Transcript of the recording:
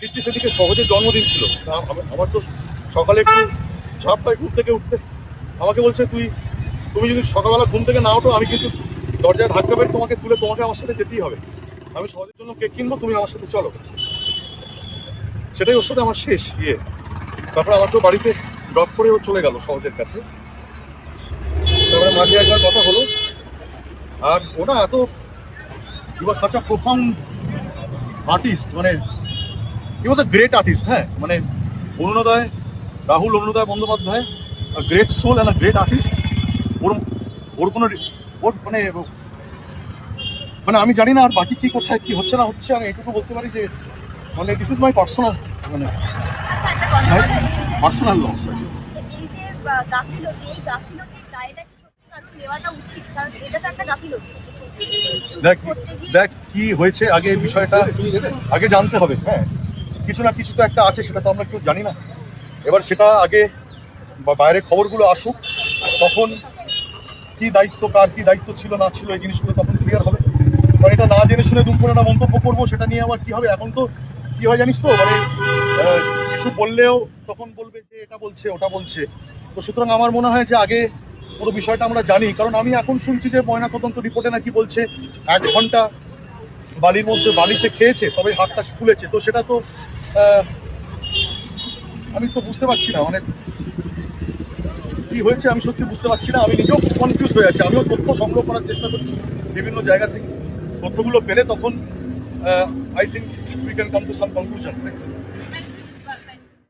ফিরছি সেদিকে সহজে জন্মদিন ছিল। আমার তো সকালে একটু ঝাঁপ পায় ঘুম থেকে উঠতে। আমাকে বলছে তুমি যদি সকালবেলা ঘুম থেকে না ওঠো আমি কিন্তু দরজায় ধাক্কা পেয়ে তোমাকে তুলে তোমাকে আমার সাথে যেতেই হবে। আমি সহজের জন্য কেক কিনবো, তুমি আমার সাথে চলো। সেটাই ওর সাথে আমার শেষ ইয়ে। তারপরে আমাকে বাড়িতে ড্রপ করে ও চলে গেল সহজের কাছে। তারপরে মাঝে একবার কথা হলো। আর ওটা এত he was such a profound artist, মানে he was a great artist. হ্যাঁ, মানে Rahul Arunoday Bandyopadhyay great soul and a great artist. ওর কোনো ওর মানে আমি জানি না আর বাকি কি কোথায় কি হচ্ছে না হচ্ছে। আমি এটুকু বলতে পারি যে মানে দিস ইজ মাই পার্সোনাল মানে পার্সোনাল লস। এই যে গাফিলতি, এই গাফিলতির দায়টা কি সত্যি কারণ নেওয়াটা উচিত? কারণ এটা তো একটা গাফিলতি। দেখ কি হয়েছে আগে বিষয়টা আগে জানতে হবে। হ্যাঁ, কিছু না কিছু তো একটা আছে, সেটা তো আমরা কেউ জানি না। এবার সেটা আগে বাইরে খবরগুলো আসুক, তখন কি দায়িত্ব কার কি দায়িত্ব ছিল না ছিল এই জিনিসগুলো তখন ক্লিয়ার হবে। মানে এটা না জেনে শুনে দুম করে একটা মন্তব্য করবো, সেটা নিয়ে আবার কি হবে। এখন তো কি হয় জানিস তো, মানে কিছু বললেও তখন বলবে যে এটা বলছে ওটা বলছে। তো সুতরাং আমার মনে হয় যে আগে পুরো বিষয়টা আমরা জানি। কারণ আমি এখন শুনছি যে ময়নাতদন্ত রিপোর্টে নাকি বলছে 1 ঘন্টা বালির মধ্যে বালিশে খেয়েছে তবে হাতটা ফুলেছে। তো সেটা তো আমি তো বুঝতে পারছি না, মানে কি হয়েছে আমি সত্যি বুঝতে পারছি না। আমি নিজেও খুব কনফিউজ হয়ে যাচ্ছি। আমিও তথ্য সংগ্রহ করার চেষ্টা করছি বিভিন্ন জায়গা থেকে। তথ্যগুলো পেলে তখন I think we can come to some conclusion.